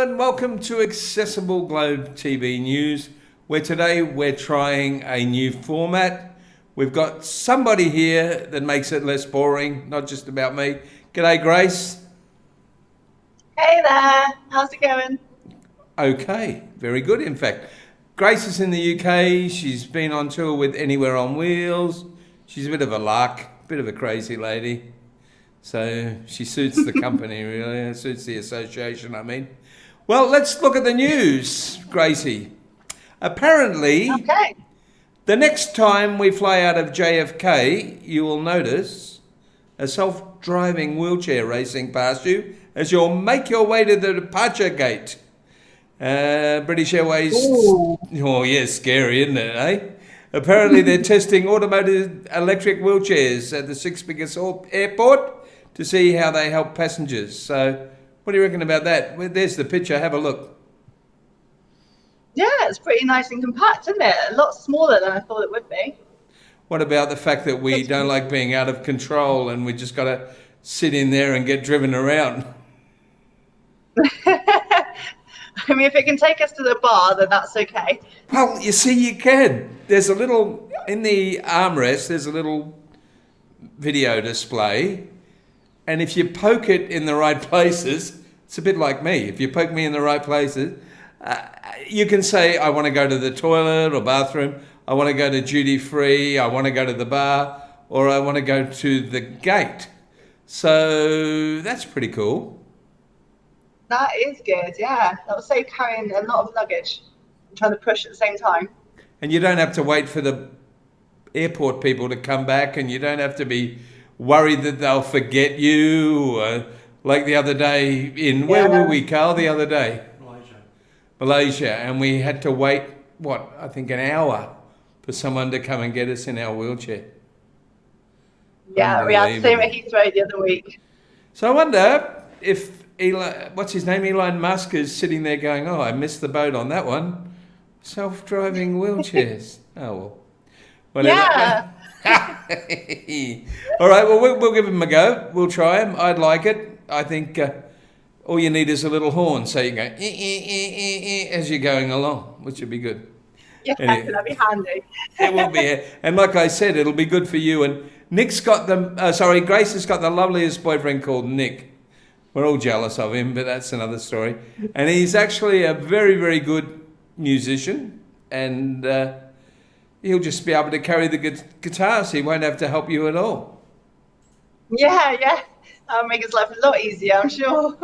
and welcome to Accessible Globe TV News, where today we're trying a new format. We've got somebody here that makes it less boring, not just about me. G'day, Grace. Hey there, how's it going? Okay, very good, in fact. Grace is in the UK. She's been on tour with Anywhere on Wheels. She's a bit of a lark, bit of a crazy lady. So she suits the company, really. Suits the association, I mean. Well, let's look at the news, Gracie. Apparently, the next time we fly out of JFK, you will notice a self-driving wheelchair racing past you as you'll make your way to the departure gate. British Airways. Ooh. Oh, yeah, scary, isn't it, eh? Apparently, they're testing automated electric wheelchairs at the sixth biggest airport to see how they help passengers. So, what do you reckon about that? Well, there's the picture. Have a look. Yeah, it's pretty nice and compact, isn't it? A lot smaller than I thought it would be. What about the fact that we don't like being out of control and we just got to sit in there and get driven around? I mean, if it can take us to the bar, then that's okay. Well, you see, you can. There's a little, in the armrest, there's a little video display. And if you poke it in the right places, it's a bit like me. If you poke me in the right places, you can say, I want to go to the toilet or bathroom, I want to go to duty free, I want to go to the bar, or I want to go to the gate. So that's pretty cool. That is good, yeah. That will save carrying a lot of luggage and trying to push at the same time. And you don't have to wait for the airport people to come back, and you don't have to be worried that they'll forget you. Like the other day where were we, Carl, the other day? Malaysia. And we had to wait, I think an hour for someone to come and get us in our wheelchair. Yeah, we had the same at Heathrow the other week. So I wonder if Elon Musk is sitting there going, I missed the boat on that one. Self-driving wheelchairs. Oh, well. Whatever. Yeah. All right, well, we'll give them a go. We'll try them. I'd like it. I think all you need is a little horn so you can go as you're going along, which would be good. Yeah, anyway, that'd be handy. It will be. And like I said, it'll be good for you. And Grace has got the loveliest boyfriend called Nick. We're all jealous of him, but that's another story. And he's actually a very, very good musician. And he'll just be able to carry the guitars. He won't have to help you at all. Yeah. That'll make his life a lot easier, I'm sure.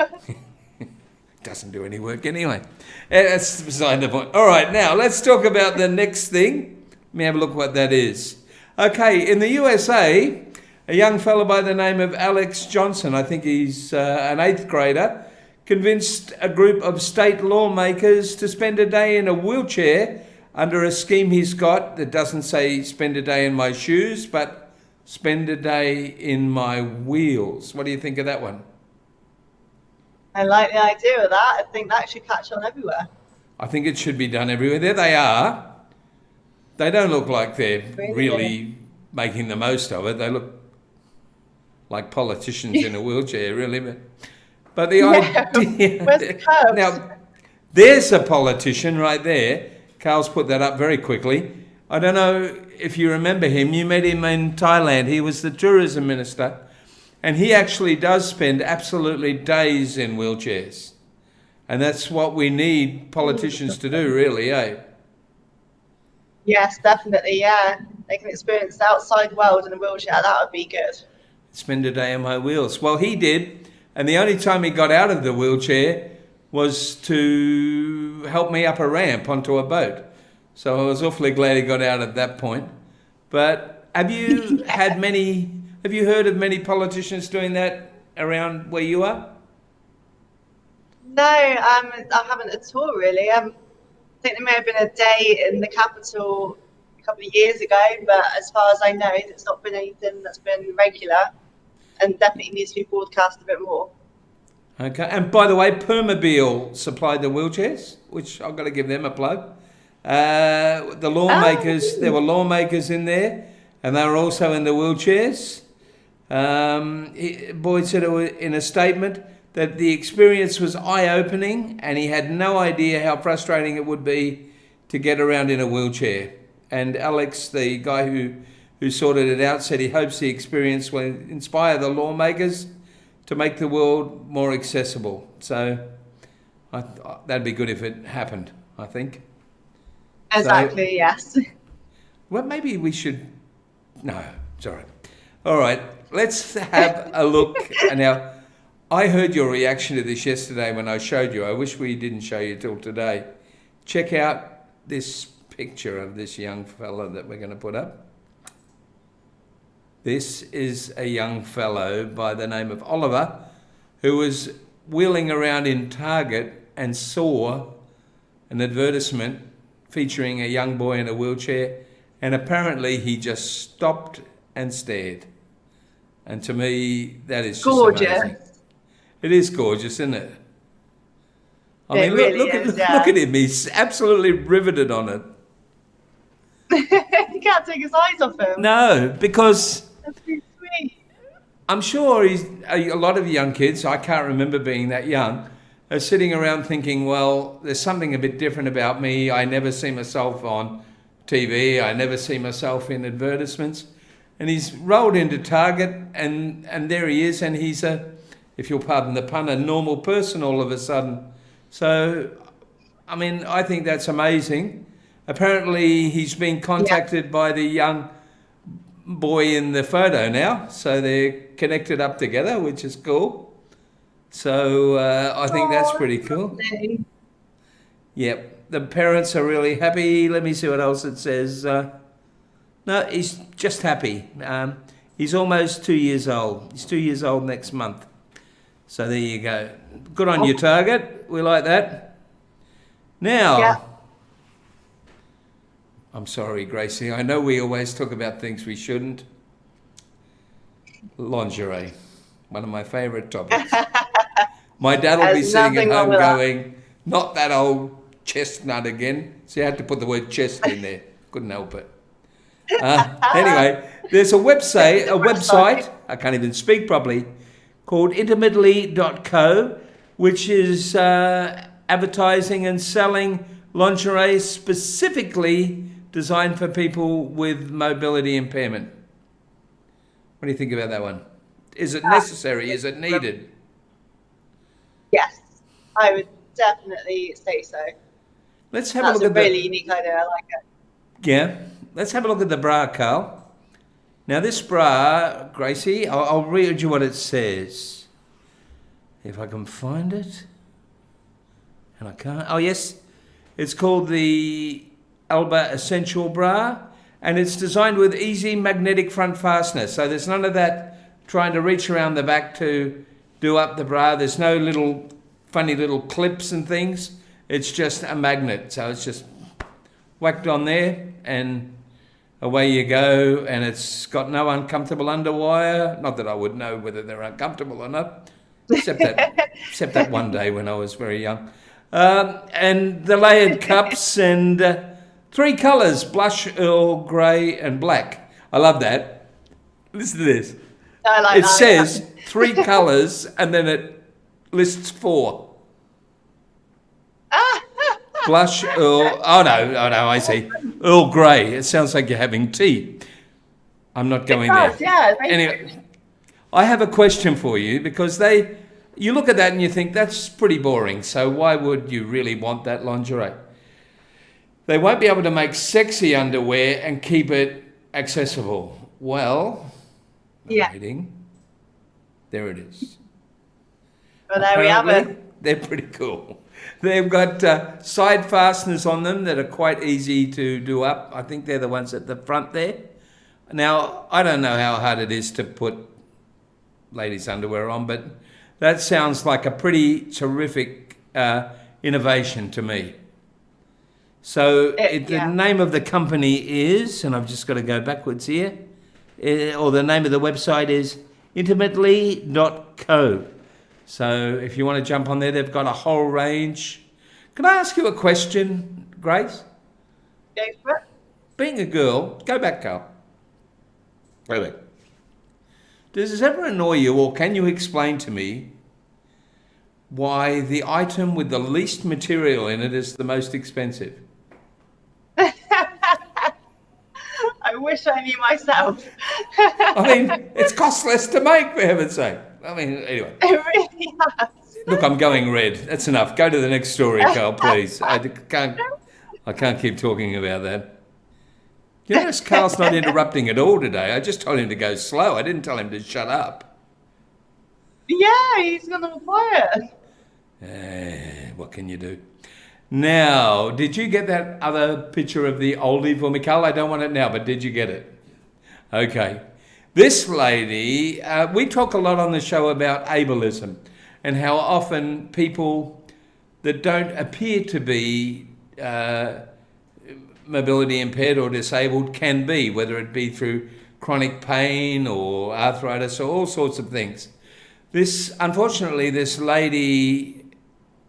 Doesn't do any work anyway. That's beside the point. All right, now let's talk about the next thing. Let me have a look what that is. Okay, in the USA, a young fellow by the name of Alex Johnson, I think he's an 8th grader, convinced a group of state lawmakers to spend a day in a wheelchair under a scheme he's got that doesn't say spend a day in my shoes, but spend a day in my wheels. What do you think of that one? I like the idea of that. I think that should catch on everywhere. I think it should be done everywhere. There they are. They don't look like they're really making the most of it. They look like politicians in a wheelchair, really. But the idea... Where's the curves? Now, there's a politician right there. Carl's put that up very quickly. I don't know if you remember him. You met him in Thailand. He was the tourism minister. And he actually does spend absolutely days in wheelchairs. And that's what we need politicians to do, really, eh? Yes, definitely, yeah. They can experience the outside world in a wheelchair. That would be good. Spend a day on my wheels. Well, he did. And the only time he got out of the wheelchair was to help me up a ramp onto a boat. So I was awfully glad he got out at that point. But have you heard of many politicians doing that around where you are? No, I haven't at all, really. I think there may have been a day in the capital a couple of years ago, but as far as I know, it's not been anything that's been regular and definitely needs to be broadcast a bit more. Okay, and by the way, Permobil supplied the wheelchairs, which I've got to give them a plug. The lawmakers, there were lawmakers in there, and they were also in the wheelchairs. Boyd said in a statement, that the experience was eye-opening, and he had no idea how frustrating it would be to get around in a wheelchair. And Alex, the guy who sorted it out, said he hopes the experience will inspire the lawmakers to make the world more accessible. So that'd be good if it happened, I think. Exactly, So, yes. well, maybe we should... No, sorry. All right, let's have a look. Now, I heard your reaction to this yesterday when I showed you. I wish we didn't show you till today. Check out this picture of this young fellow that we're going to put up. This is a young fellow by the name of Oliver who was wheeling around in Target and saw an advertisement featuring a young boy in a wheelchair, and apparently he just stopped and stared. And to me, that is just gorgeous. Amazing. It is gorgeous, isn't it? I mean, really look at him. He's absolutely riveted on it. You can't take his eyes off him. No, because That's really sweet. I'm sure a lot of young kids, I can't remember being that young, are sitting around thinking, well, there's something a bit different about me. I never see myself on TV. I never see myself in advertisements. And he's rolled into Target, and there he is, and he's a, if you'll pardon the pun, a normal person all of a sudden. So, I mean, I think that's amazing. Apparently, he's been contacted by the young boy in the photo now, so they're connected up together, which is cool. So, I think that's pretty cool. Lovely. Yep, the parents are really happy. Let me see what else it says. No, he's just happy. He's almost 2 years old. He's 2 years old next month. So there you go. Good on you, Target. We like that. Now, I'm sorry, Gracie. I know we always talk about things we shouldn't. Lingerie, one of my favourite topics. My dad will be sitting at home going, not that old chestnut again. See, I had to put the word chest in there. Couldn't help it. Anyway, there's a website, I can't even speak properly, called intermittently.co, which is advertising and selling lingerie specifically designed for people with mobility impairment. What do you think about that one? Is it necessary? Is it needed? Yes, I would definitely say so. Let's have a look at That's a really unique idea. I like it. Yeah. Let's have a look at the bra, Carl. Now, this bra, Gracie, I'll read you what it says. If I can find it. And I can't. Oh, yes. It's called the Alba Essential Bra, and it's designed with easy magnetic front fastener. So there's none of that trying to reach around the back to do up the bra. There's no little funny little clips and things. It's just a magnet. So it's just whacked on there and away you go. And it's got no uncomfortable underwire. Not that I would know whether they're uncomfortable or not, except that one day when I was very young. And the layered cups and 3 colours, blush, Earl Grey and black. I love that. Listen to this. I like it that. says 3 colours and then it lists 4. Blush, Earl... Oh, no, I see. Earl Grey. It sounds like you're having tea. I'm not going there. Yeah, anyway, I have a question for you because you look at that and you think that's pretty boring. So why would you really want that lingerie? They won't be able to make sexy underwear and keep it accessible. Well, waiting. There it is. Well, there we have it. They're pretty cool. They've got side fasteners on them that are quite easy to do up. I think they're the ones at the front there. Now, I don't know how hard it is to put ladies' underwear on, but that sounds like a pretty terrific innovation to me. So the name of the company is, and I've just got to go backwards here, or the name of the website is intermittently.co. So if you want to jump on there, they've got a whole range. Can I ask you a question, Grace? Go for it. Being a girl, go back, Carl. Go back. Does this ever annoy you, or can you explain to me why the item with the least material in it is the most expensive. I wish I knew myself. I mean, it's cost less to make, for heaven's sake. I mean, anyway. It really has. Look, I'm going red. That's enough. Go to the next story, Carl, please. I can't keep talking about that. You notice Carl's not interrupting at all today. I just told him to go slow. I didn't tell him to shut up. Yeah, he's gone all quiet. What can you do? Now, did you get that other picture of the oldie for me, Carl? I don't want it now, but did you get it? Okay. This lady, we talk a lot on the show about ableism and how often people that don't appear to be mobility impaired or disabled can be, whether it be through chronic pain or arthritis or all sorts of things. Unfortunately, this lady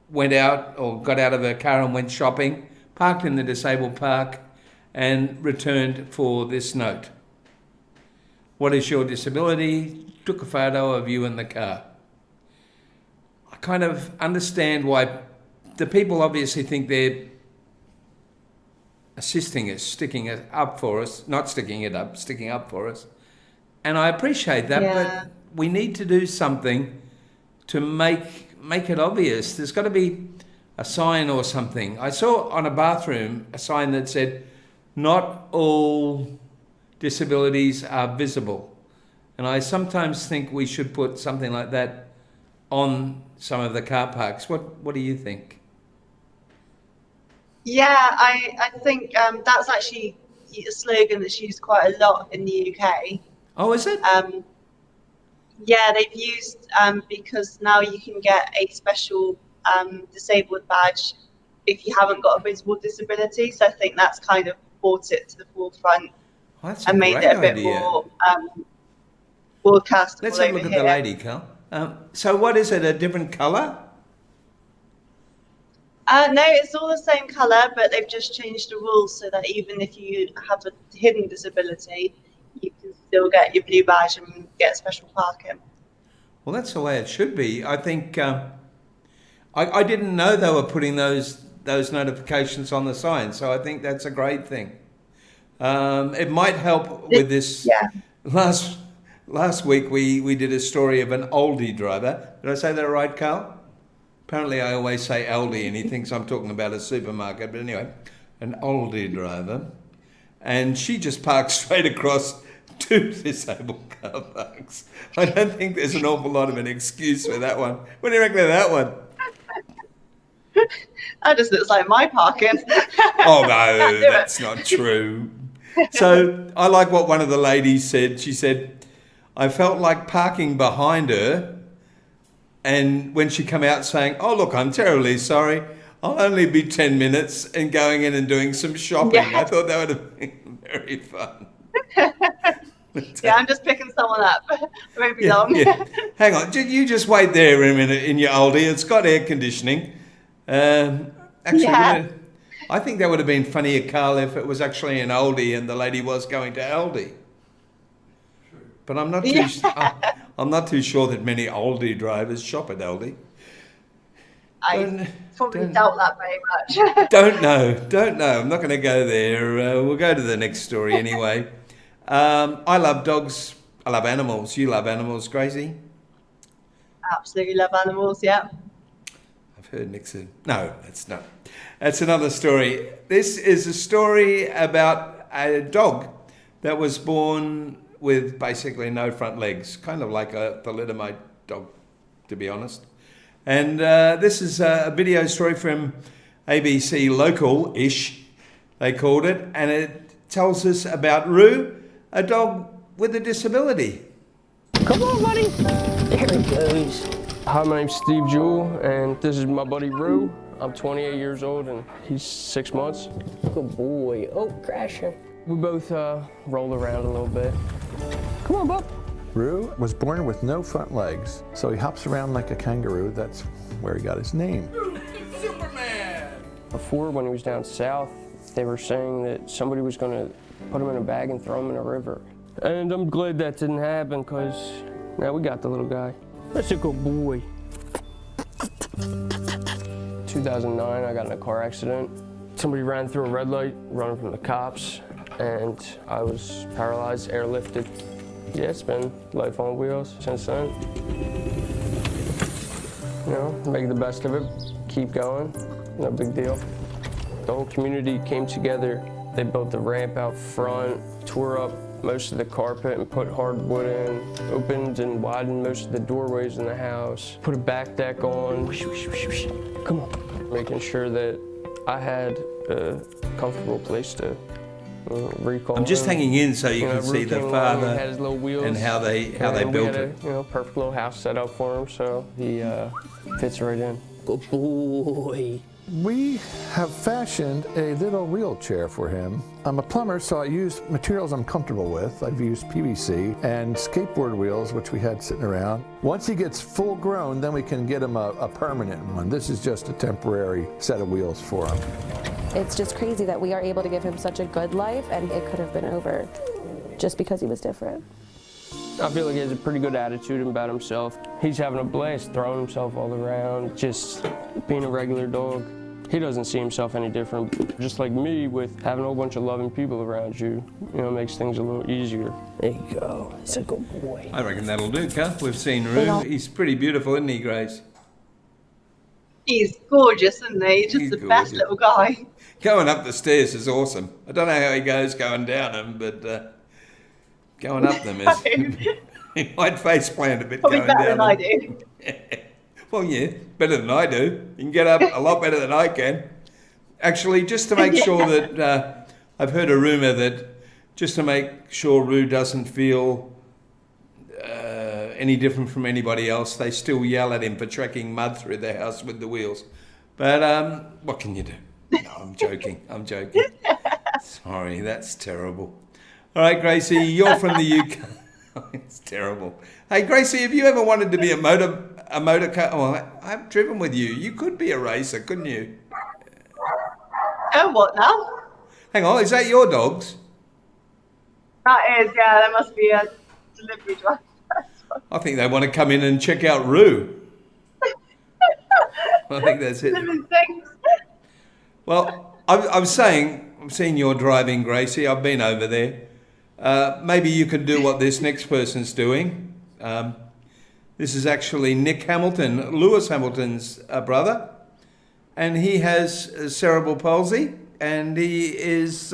went out or got out of her car and went shopping, parked in the disabled park and returned for this note. What is your disability? Took a photo of you in the car. I kind of understand why the people obviously think they're assisting us, sticking it up for us, not sticking it up, sticking up for us. And I appreciate that, but we need to do something to make it obvious. There's got to be a sign or something. I saw on a bathroom a sign that said, "Not all disabilities are visible." And I sometimes think we should put something like that on some of the car parks. What do you think? Yeah, I think that's actually a slogan that's used quite a lot in the UK. Oh, is it? Yeah, they've used because now you can get a special disabled badge if you haven't got a visible disability. So I think that's kind of brought it to the forefront and made it a bit more broadcastable. Let's have a look at the lady, Carl. So what is it, a different colour? No, it's all the same colour, but they've just changed the rules so that even if you have a hidden disability, you can still get your blue badge and get special parking. Well, that's the way it should be. I think I didn't know they were putting those notifications on the sign, so I think that's a great thing. It might help with this. Yeah. Last week we did a story of an oldie driver. Did I say that right, Carl? Apparently I always say oldie and he thinks I'm talking about a supermarket. But anyway, an oldie driver. And she just parked straight across 2 disabled car parks. I don't think there's an awful lot of an excuse for that one. What do you reckon of that one? That just looks like my parking. Oh no, that's not true. So I like what one of the ladies said. She said, I felt like parking behind her, and when she come out saying, "Oh look, I'm terribly sorry, I'll only be 10 minutes," and going in and doing some shopping. Yeah. I thought that would have been very fun. Yeah, I'm just picking someone up. It won't be long. Yeah. Hang on, you just wait there a minute in your oldie. It's got air conditioning. Actually, I think that would have been funnier, Carl, if it was actually an oldie and the lady was going to Aldi. But I'm not too. I'm not too sure that many oldie drivers shop at Aldi. I probably doubt that very much. Don't know. I'm not going to go there. We'll go to the next story anyway. I love dogs. I love animals. You love animals, Gracie? Absolutely love animals, yeah. I've heard Nixon. No, that's another story. This is a story about a dog that was born with basically no front legs, kind of like a thalidomide dog, to be honest. And this is a video story from ABC Local-ish, they called it, and it tells us about Roo, a dog with a disability. Come on, buddy. There he goes. Hi, my name's Steve Jewell, and this is my buddy Roo. I'm 28 years old, and he's 6 months. Good boy. Oh, crashing. We both roll around a little bit. Come on, bub. Roo was born with no front legs, so he hops around like a kangaroo. That's where he got his name. Superman! Before, when he was down south, they were saying that somebody was going to put him in a bag and throw him in a river. And I'm glad that didn't happen, because now we got the little guy. That's a good boy. 2009, I got in a car accident. Somebody ran through a red light, running from the cops, and I was paralyzed, airlifted. Yeah, it's been life on wheels since then. You know, make the best of it, keep going, no big deal. The whole community came together. They built the ramp out front, tore up most of the carpet and put hardwood in, opened and widened most of the doorways in the house, put a back deck on. Come on. Making sure that I had a comfortable place to recall. I'm just hanging in so you can see the father had his little wheels, and how they built it. Perfect little house set up for him, so he fits right in. Good boy. We have fashioned a little wheelchair for him. I'm a plumber, so I use materials I'm comfortable with. I've used PVC and skateboard wheels, which we had sitting around. Once he gets full grown, then we can get him a permanent one. This is just a temporary set of wheels for him. It's just crazy that we are able to give him such a good life, and it could have been over just because he was different. I feel like he has a pretty good attitude about himself. He's having a blast, throwing himself all around, just being a regular dog. He doesn't see himself any different. Just like me, with having a whole bunch of loving people around you, makes things a little easier. There you go. He's a good boy. I reckon that'll do, Kat. We've seen Roo. He's pretty beautiful, isn't he, Grace? He's gorgeous, isn't he? He's just the best little guy. Going up the stairs is awesome. I don't know how he goes going down them, but going up them is... he might face plant a bit Probably going down better than I do. Well, yeah, better than I do. You can get up a lot better than I can. Actually, just to make sure that... I've heard a rumour that just to make sure Roo doesn't feel any different from anybody else, they still yell at him for trekking mud through the house with the wheels. But what can you do? No, I'm joking. I'm joking. Sorry, that's terrible. All right, Gracie, you're from the UK. It's terrible. Hey, Gracie, have you ever wanted to be a motor car? Oh, I've driven with you. You could be a racer, couldn't you? Oh, what now? Hang on, is that your dogs? That is, yeah, there must be a delivery driver. I think they want to come in and check out Roo. I think that's it. Living things. Well, I'm saying, I'm seeing your driving, Gracie. I've been over there. Maybe you could do what this next person's doing. This is actually Nick Hamilton, Lewis Hamilton's brother. And he has cerebral palsy. And he is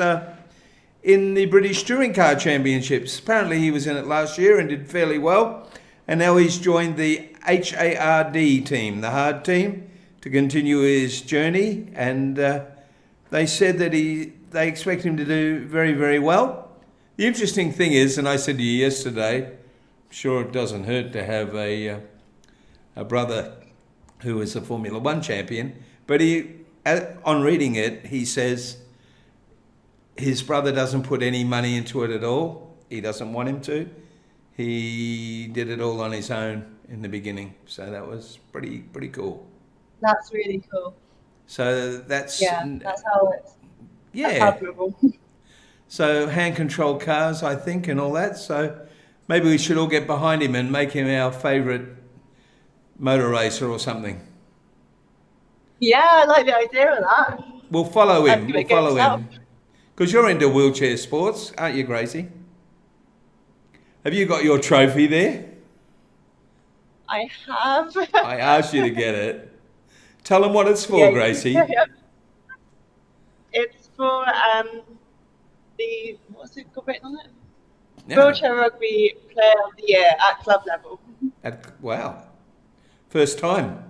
in the British Touring Car Championships. Apparently he was in it last year and did fairly well. And now he's joined the HARD team, the hard team, to continue his journey. And they said that they expect him to do very, very well. The interesting thing is, and I said to you yesterday, I'm sure it doesn't hurt to have a brother who is a Formula One champion, but on reading it, he says his brother doesn't put any money into it at all. He doesn't want him to. He did it all on his own in the beginning, so that was pretty cool. That's really cool. So that's how it's. Yeah. That's admirable. So hand-controlled cars, I think, and all that. So maybe we should all get behind him and make him our favourite motor racer or something. Yeah, I like the idea of that. We'll follow him. We'll follow him. Up. Because you're into wheelchair sports, aren't you, Gracie? Have you got your trophy there? I have. I asked you to get it. Tell them what it's for, Gracie. Yeah. It's for what's it got written on it? Yeah. Wheelchair Rugby Player of the Year at club level. Wow. First time.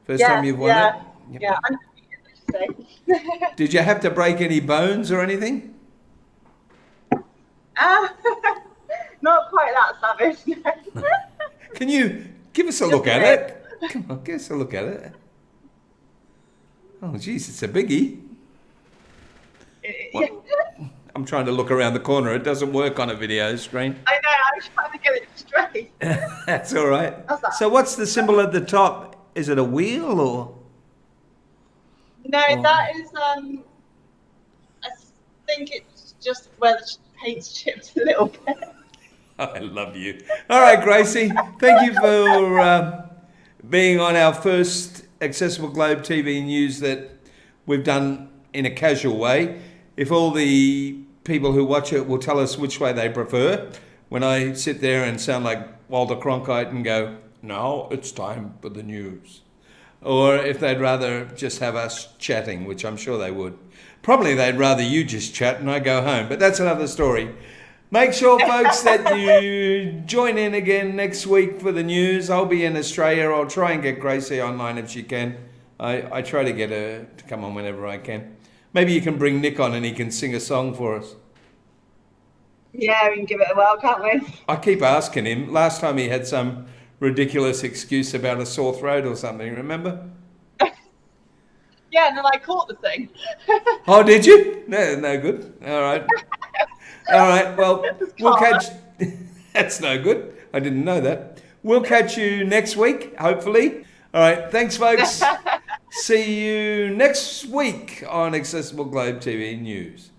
First time you've won it? Yep. Yeah, I'm happy to say. Did you have to break any bones or anything? Not quite that savage. No. Can you give us a look at it? Come on, give us a look at it. Oh, geez, it's a biggie. What? I'm trying to look around the corner. It doesn't work on a video screen. I know, I was trying to get it straight. That's all right. How's that? So what's the symbol at the top? Is it a wheel or? No, that is, I think it's just where the paint's chipped a little bit. I love you. All right, Gracie. Thank you for being on our first Accessible Globe TV news that we've done in a casual way. If all the people who watch it will tell us which way they prefer, when I sit there and sound like Walter Cronkite and go, now it's time for the news. Or if they'd rather just have us chatting, which I'm sure they would. Probably they'd rather you just chat and I go home, but that's another story. Make sure, folks, that you join in again next week for the news. I'll be in Australia. I'll try and get Gracie online if she can. I try to get her to come on whenever I can. Maybe you can bring Nick on and he can sing a song for us. Yeah, we can give it a whirl, can't we? I keep asking him. Last time he had some ridiculous excuse about a sore throat or something, remember? Yeah, and then I caught the thing. Oh, did you? No good. All right. All right, well, we'll catch... That's no good. I didn't know that. We'll catch you next week, hopefully. All right, thanks, folks. See you next week on Accessible Globe TV News.